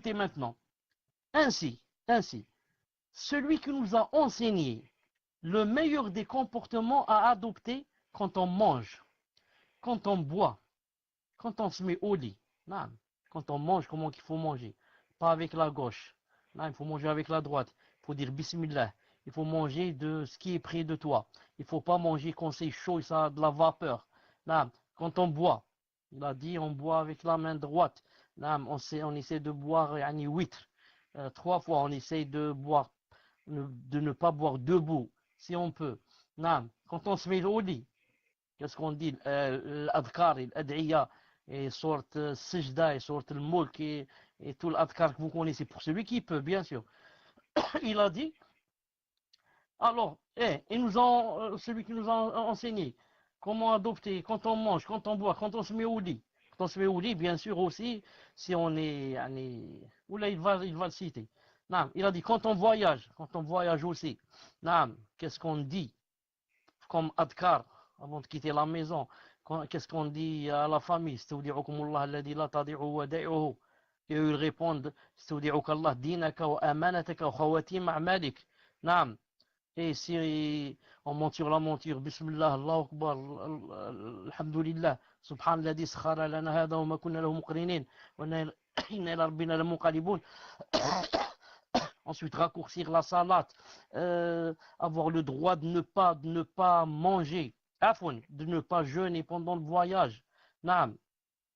Écoutez maintenant. Ainsi, celui qui nous a enseigné le meilleur des comportements à adopter quand on mange, quand on boit, quand on se met au lit. Non. Quand on mange, comment qu'il faut manger? Pas avec la gauche. Non, il faut manger avec la droite. Il faut dire Bismillah. Il faut manger de ce qui est près de toi. Il ne faut pas manger quand c'est chaud et ça a de la vapeur. Non. Quand on boit, il a dit on boit avec la main droite. Non, on essaie de boire 8. 3 fois, on essaie de boire, de ne pas boire debout, si on peut. Non. Quand on se met au lit, qu'est-ce qu'on dit? L'adkar, l'ad'iya, et sorte sejda, et sorte le mulk, et tout l'adkar que vous connaissez, pour celui qui peut, bien sûr. Il a dit, alors, celui qui nous a enseigné comment adopter quand on mange, quand on boit, quand on se met au lit. Quand on se met au lit, bien sûr aussi, si on est, oula, il va le citer. Non, il a dit quand on voyage aussi. Non, qu'est-ce qu'on dit comme adkar avant de quitter la maison? Qu'est-ce qu'on dit à la famille? Stawdi'ukumullah alladhi la tadi'u wada'i'uhu. Et eux ils répondent Stawdi'ukallah dinaka wa amanataka wa khawatim a'malik. Non. Et si on monte sur la monture, Bismillah, Allahu Akbar, Alhamdulillah, Subhanalladhi sakhara lana hada wa ma kunna lahu muqrinin, wa inna ila rabbina lamunqalibun. Ensuite, raccourcir la salade, avoir le droit de ne pas manger, de ne pas jeûner pendant le voyage,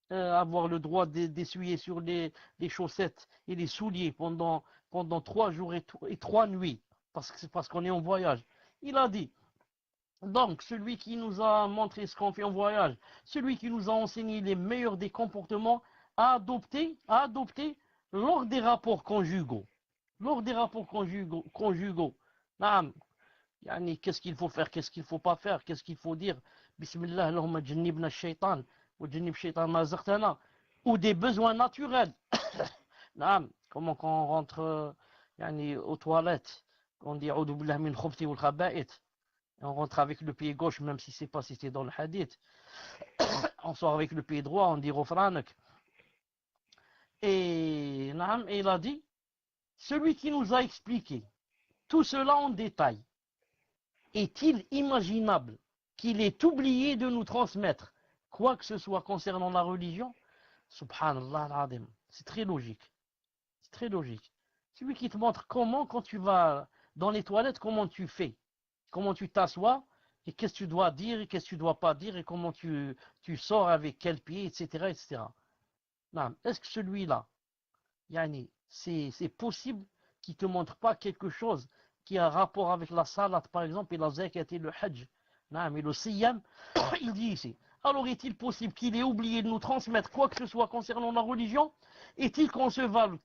avoir le droit d'essuyer sur les chaussettes et les souliers pendant 3 jours et 3 nuits, parce qu'on est en voyage. Il a dit, donc, celui qui nous a montré ce qu'on fait en voyage, celui qui nous a enseigné les meilleurs des comportements à adopter lors des rapports conjugaux. Lors des rapports conjugaux, qu'est-ce qu'il faut faire, qu'est-ce qu'il ne faut pas faire, qu'est-ce qu'il faut dire, Bismillah, Allahumma jannibna shaitan, ou jannib shaitan ma zartana, ou des besoins naturels. Comment quand on rentre aux toilettes, on dit A'udhu billah min khubthi wal khaba'ith, on rentre avec le pied gauche, même si c'est pas cité dans le hadith. On sort avec le pied droit, on dit Ghufranak. Et il a dit, celui qui nous a expliqué tout cela en détail, est-il imaginable qu'il ait oublié de nous transmettre quoi que ce soit concernant la religion? Subhanallah al-Azim. C'est très logique. C'est très logique. Celui qui te montre comment, quand tu vas dans les toilettes, comment tu fais, comment tu t'assois, et qu'est-ce que tu dois dire, et qu'est-ce que tu ne dois pas dire, et comment tu sors avec quel pied, etc. etc. Est-ce que celui-là, c'est possible qu'il ne te montre pas quelque chose qui a un rapport avec la salat, par exemple, et la zakat et le hajj, et le siyam? Il dit ici, alors est-il possible qu'il ait oublié de nous transmettre quoi que ce soit concernant la religion? Est-il concevable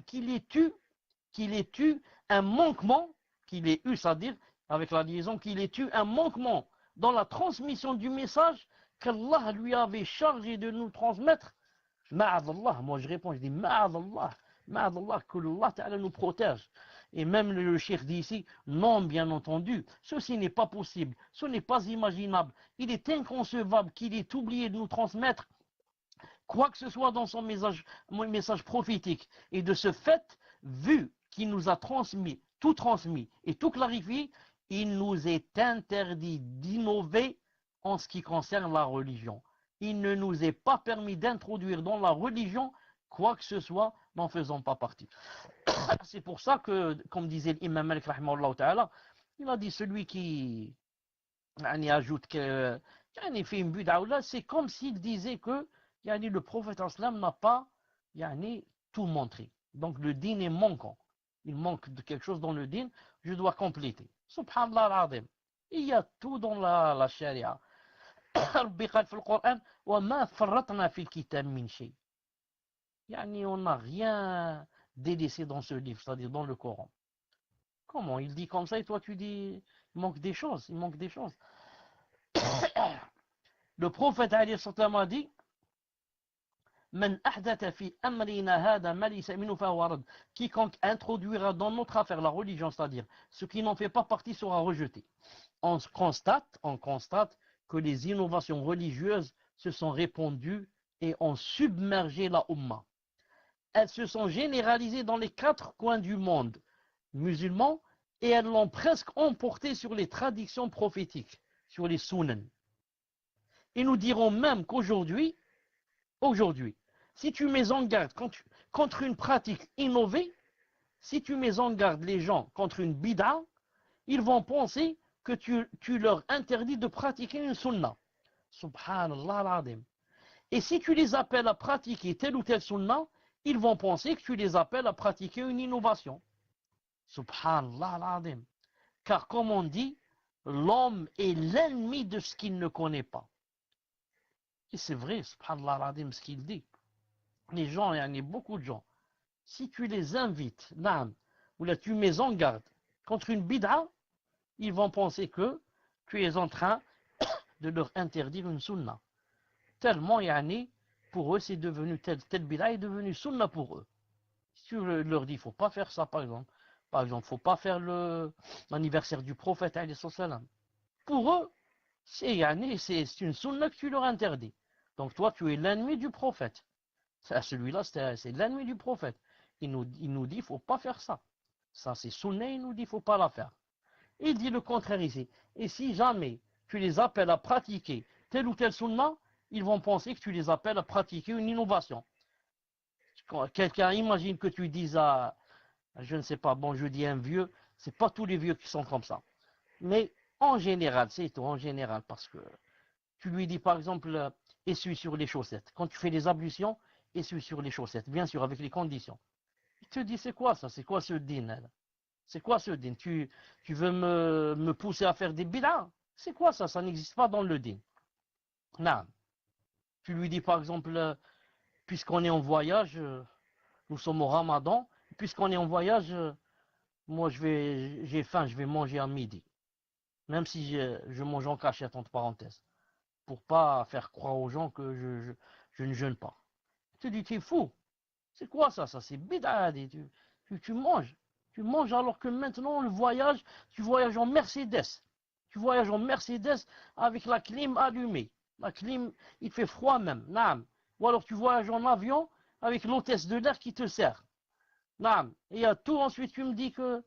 qu'il ait eu un manquement, c'est-à-dire, avec la liaison, qu'il ait eu un manquement dans la transmission du message qu'Allah lui avait chargé de nous transmettre? Ma'adallah, moi je réponds, je dis Ma'adallah, que Allah Ta'ala nous protège. Et même le cheikh dit ici, non, bien entendu, ceci n'est pas possible, ce n'est pas imaginable. Il est inconcevable qu'il ait oublié de nous transmettre quoi que ce soit dans son message prophétique. Et de ce fait, vu qu'il nous a transmis et tout clarifié, il nous est interdit d'innover en ce qui concerne la religion. Il ne nous est pas permis d'introduire dans la religion quoi que ce soit n'en faisant pas partie. C'est pour ça que, comme disait l'imam Malik rahimahullah ta'ala, il a dit celui qui ajoute que fait une bid'a, c'est comme s'il disait que le prophète islam n'a pas tout montré. Donc le din est manquant. Il manque de quelque chose dans le din, je dois compléter. Subhanallah al-azim. Il y a tout dans la charia. ربي قال في القرآن وما فرطنا في الكتاب من شيء. On n'a rien délaissé dans ce livre, c'est-à-dire dans le Coran. Comment? Il dit comme ça et toi tu dis il manque des choses. Le prophète a dit Man ahdatha fi amrina hada ma laysa minhu fahuwa rad. Quiconque introduira dans notre affaire la religion, c'est-à-dire ce qui n'en fait pas partie sera rejeté. On constate que les innovations religieuses se sont répandues et ont submergé la Ummah. elles se sont généralisées dans les 4 coins du monde musulman et elles l'ont presque emporté sur les traditions prophétiques, sur les sunan. Et nous dirons même qu'aujourd'hui, si tu mets en garde contre une pratique innovée, si tu mets en garde les gens contre une bid'a, ils vont penser que tu leur interdis de pratiquer une sunna. Subhanallah al-Azim. Et si tu les appelles à pratiquer telle ou telle sunna, ils vont penser que tu les appelles à pratiquer une innovation. Subhanallah al-Azim. Car comme on dit, l'homme est l'ennemi de ce qu'il ne connaît pas. Et c'est vrai, subhanallah al-Azim, ce qu'il dit. Les gens, il y en a beaucoup de gens, si tu les invites, ou là tu mets en garde contre une bid'a, ils vont penser que tu es en train de leur interdire une sunna. Tellement, pour eux, c'est devenu, telle bid'a est devenue sunna pour eux. Si tu leur dis, il ne faut pas faire ça, par exemple, il ne faut pas faire l'anniversaire du prophète, pour eux, c'est une sunna que tu leur interdis. Donc toi, tu es l'ennemi du prophète. Celui-là, c'est l'ennemi du prophète. Il nous dit, il ne faut pas faire ça. Ça, c'est sunna, il nous dit, il ne faut pas la faire. Il dit le contraire ici. Et si jamais tu les appelles à pratiquer telle ou telle sunna, ils vont penser que tu les appelles à pratiquer une innovation. Quand quelqu'un imagine que tu dises à, je ne sais pas, bon, je dis un vieux, c'est pas tous les vieux qui sont comme ça. Mais en général, c'est tout, en général, parce que tu lui dis par exemple, essuie sur les chaussettes. Quand tu fais les ablutions, essuie sur les chaussettes, bien sûr, avec les conditions. Il te dit, c'est quoi ça? C'est quoi ce din? C'est quoi ce din? Tu veux me pousser à faire des bid'a? C'est quoi ça? Ça n'existe pas dans le din. Non. Tu lui dis par exemple, puisqu'on est en voyage, nous sommes au Ramadan, puisqu'on est en voyage, moi j'ai faim, je vais manger à midi. Même si je mange en cachette, entre parenthèses. Pour pas faire croire aux gens que je ne jeûne pas. Tu te dis, tu es fou. C'est quoi ça? Ça, c'est bid'a. Tu manges. Tu manges alors que maintenant, le voyage, tu voyages en Mercedes. Tu voyages en Mercedes avec la clim allumée. La clim, il fait froid même. Naam. Ou alors tu voyages en avion avec l'hôtesse de l'air qui te sert. Naam. Et à tout, ensuite, tu me dis que,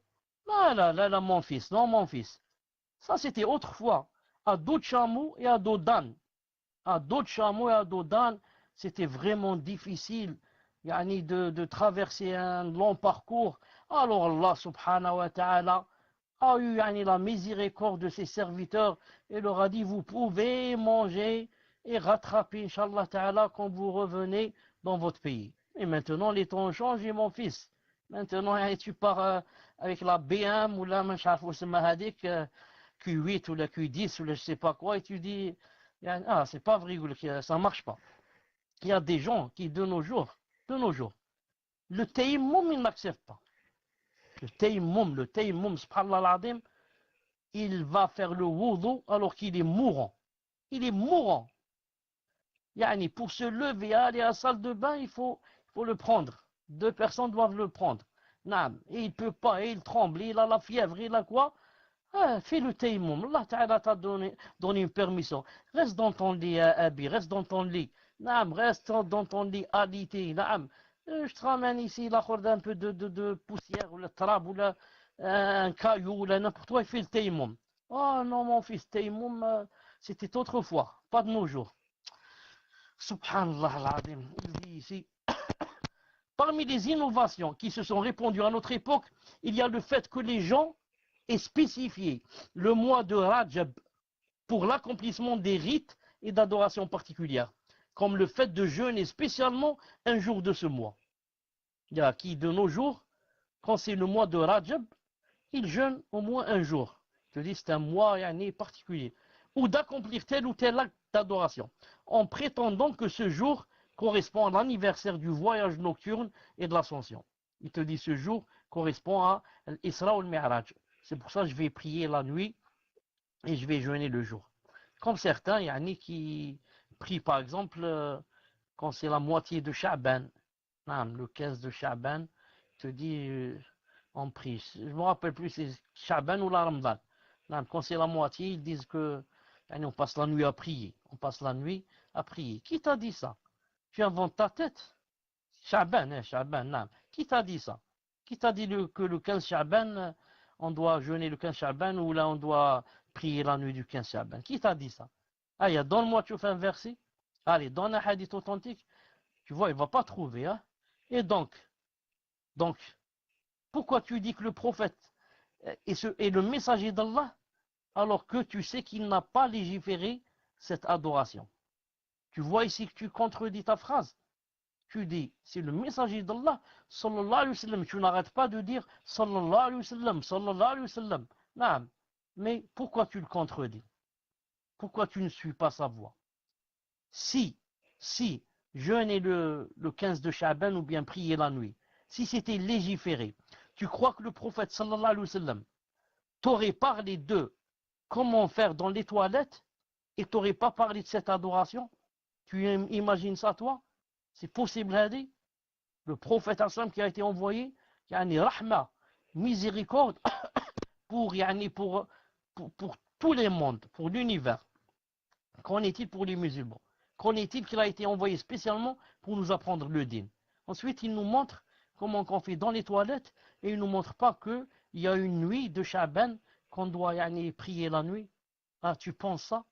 là, mon fils, non, mon fils. Ça, c'était autrefois, à dos de chameau et à dos d'âne. À dos de chameau et à dos d'âne, c'était vraiment difficile de traverser un long parcours. Alors Allah subhanahu wa ta'ala a eu la miséricorde de ses serviteurs et leur a dit, vous pouvez manger et rattraper, Inch'Allah ta'ala, quand vous revenez dans votre pays. Et maintenant, les temps ont changé, mon fils. Maintenant, tu pars avec la BM ou la Q8 ou la Q10 ou la je sais pas quoi, et tu dis, c'est pas vrai, ça marche pas. Il y a des gens qui, de nos jours, le tayammum, ils n'acceptent pas. Le tayammum, subhanallah al-azim, il va faire le wudu alors qu'il est mourant. Il est mourant. Pour se lever, aller à la salle de bain, il faut le prendre. 2 personnes doivent le prendre. Et il ne peut pas, et il tremble, il a la fièvre, il a quoi? Fais le tayammum. Allah Ta'ala t'a donné une permission. Reste dans ton lit, Abi, reste dans ton lit. Reste dans ton lit, alité. Je te ramène ici, là, un peu de poussière, ou le trab, ou un caillou, ou n'importe quoi, il fait le tayammum. Oh non, mon fils, tayammum, c'était autrefois, pas de nos jours. Subhanallah al-Azim, il dit ici. Parmi les innovations qui se sont répandues à notre époque, il y a le fait que les gens aient spécifié le mois de Rajab pour l'accomplissement des rites et d'adoration particulières, comme le fait de jeûner spécialement un jour de ce mois. Il y a qui de nos jours, quand c'est le mois de Rajab, ils jeûnent au moins un jour. Je dis c'est un mois particulier. Ou d'accomplir tel ou tel acte d'adoration, en prétendant que ce jour correspond à l'anniversaire du voyage nocturne et de l'ascension. Il te dit ce jour correspond à l'Isra ou le Mi'raj. C'est pour ça que je vais prier la nuit et je vais jeûner le jour. Comme certains, il y en a qui prient par exemple quand c'est la moitié de Sha'ban, le 15 de Sha'ban, te dit on prie. Je ne me rappelle plus si c'est Sha'ban ou la Ramadan. Quand c'est la moitié, ils disent que on passe la nuit à prier. On passe la nuit à prier. Qui t'a dit ça? Tu inventes ta tête. Sha'ban, Sha'ban, naam. Qui t'a dit ça? Qui t'a dit que le 15 Sha'ban, on doit jeûner le 15 Sha'ban ou là on doit prier la nuit du 15 Sha'ban? Qui t'a dit ça? Ah, donne-moi, tu fais un verset. Allez, donne un hadith authentique. Tu vois, il ne va pas trouver. Hein? Et donc, pourquoi tu dis que le prophète est le messager d'Allah alors que tu sais qu'il n'a pas légiféré cette adoration? Tu vois ici que tu contredis ta phrase. Tu dis, c'est le messager d'Allah, sallallahu alayhi wa sallam. Tu n'arrêtes pas de dire, sallallahu alayhi wa sallam, sallallahu alayhi wa sallam. Non. Mais pourquoi tu le contredis? Pourquoi tu ne suis pas sa voix? Si jeûner le 15 de Sha'ban ou bien prier la nuit, si c'était légiféré, tu crois que le prophète sallallahu alayhi wa sallam t'aurait parlé de comment faire dans les toilettes et t'aurait pas parlé de cette adoration? Tu imagines ça toi? C'est possible, Hadi? Le prophète sallam qui a été envoyé, yani rahma, miséricorde pour tous les mondes, pour l'univers. Qu'en est-il pour les musulmans? Qu'en est-il qu'il a été envoyé spécialement pour nous apprendre le din? Ensuite, il nous montre comment on fait dans les toilettes et il ne nous montre pas qu'il y a une nuit de Sha'ban qu'on doit prier la nuit. Ah, tu penses ça?